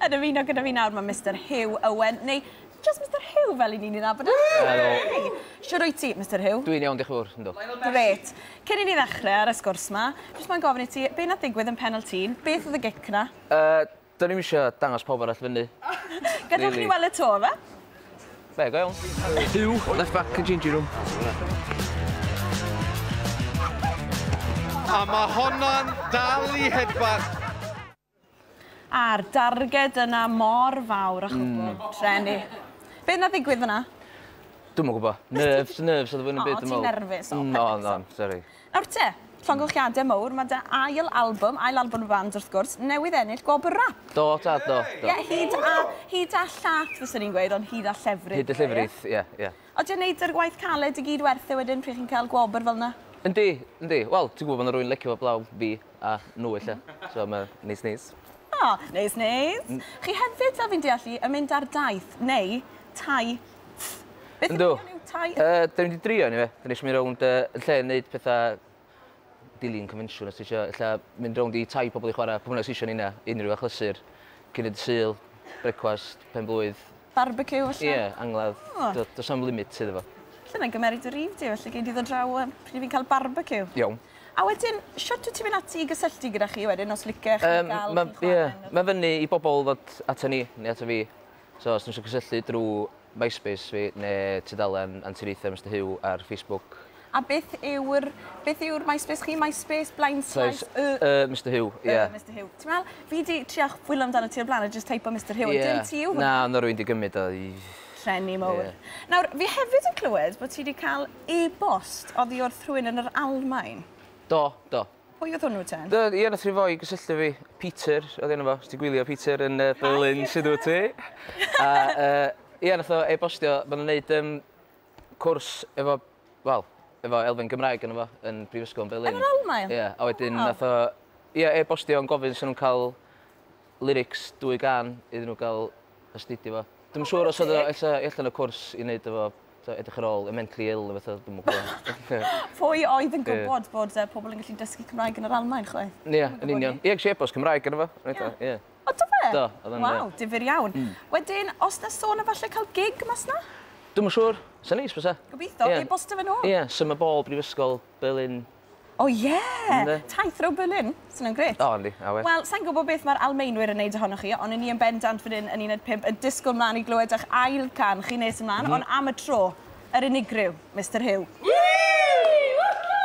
Yn ymuno gyda fi nawr mae Mr Huw Owen, neu just Mr Huw fel i ni'n ei nabod. Helo. Siwr wyt ti, Mr Huw? Dwi'n iawn, diolch yn fawr. Gret. Cyn i ni ddechrau ar y sgwrs yma, jyst mae'n gofyn i ti, be nath ddigwydd yn penal tîn? Beth oedd y gic na? Dyn ni'n eisiau dangos pawb arall fyny. Gadewch ni weld y to, fe? Be, go iawn. Huw, left back yn changing room. A mae honna'n dal i hedfan. A'r darged yna mor fawr a chwbl, treni. Be nath ddigwydd fyna? Dwi'n mwyn gwybod. Nerves oedd yn byd ti'n nerfus? No, sorry. Nawr te, llongychiadau mawr, mae dy ail album y band wrth gwrs, newydd ennill gwobr rap. Do. Ie, hyd a llath fyswn ni'n gweud, ond hyd a llefrith. Hyd a llefrith, ie. O, ti'n neud yr gwaith caled i gyd werthu wedyn pryd chi'n cael gwobr fel yna? Yndi. Wel, ti'n gwybod bod yna rhywun licio fo blaw fi a nhw illa. So mae neis. O, neis. Chi hefyd, fel fi'n deallu, yn mynd ar daith, neu tai. Beth Yndw. yw tai? Da ni wedi drio ni fe. Da ni eisiau mynd rownd yn lle wneud pethau dilyn convention os ti eisiau mynd rownd i tai pobl i chwarae. Pobl sy'n eisiau ni'na, unrhyw achlysur, cynnydd syl, brecwast, pen-blwydd. Barbecue, felly? Ie, angladd. Does am limit sydd efo. Lle na'n gymeryd y rif di, felly gei di ddod draw pryd fi'n cael barbecue. Iawn. A wedyn, siwt wyt ti'n mynd ati i gysylltu gyda chi wedyn, os licech chi gael chi chwarae? Mae fyny i bobl ddod ata ni, neu ata fi. So, os nhw'n gysylltu drwy MySpace fi, neu tudalen Anturiaethau Mr Huw ar Facebook. A beth yw'r MySpace chi? MySpace, blind slash, Mr Huw, ie. Mr Huw. Ti'n meddwl, fi di triach fwylo amdano ti o'r blaen a just teipo Mr Huw, dim ti yw? Na, yna rwy'n di gymryd o i... Treni mawr. Nawr, fi hefyd yn clywed bod ti wedi cael e-bost oddi wrth rhywun yn yr Almaen. Do. Pwy oedd hwnnw ten? Ie, nath ni fo i gysylltu fi. Peter, oedd enw fo. Os ti'n gwylio Peter yn Berlin, sydd wyt ti. A ie, nath o e-bostio, ma'n gwneud cwrs efo elfen Gymraeg yn efo, yn Brifysgol yn Berlin. Yn yr Almaen? Ie, a wedyn nath o e-bostio yn gofyn sy'n nhw'n cael lyrics 2 gan iddyn nhw gael astudio fo. Dwi'n siŵr os oedd allan y cwrs i wneud efo edrych ar ôl, mentally ill, efo, dwi'n mwyn gwybod. Pwy oedd yn gwybod bod pobl yn gallu dysgu Cymraeg yn yr Almaen, chwaith? Ie, yn union. Ie, gysi e-bost Cymraeg yn efo. O, do fe? Do. Waw, difyr iawn. Wedyn, os na sôn o falle cael gig mas na? Dwi'n siŵr. Sa'n neis, fysa? Gobeithio, e-bostio fe nhw? Ie, Summer Ball, Brifysgol, Berlin. O ie, taithro Berlin, sy'n yn gret. O, yndi, awe. Wel, sa'n gwybod beth mae'r Almaenwyr yn neud ohonoch chi, ond ni yn bendant fan hyn yn 15 yn disgwyl mlaen i glywed eich ail can chi nes ymlaen, ond am y tro, yr unigryw, Mr Huw.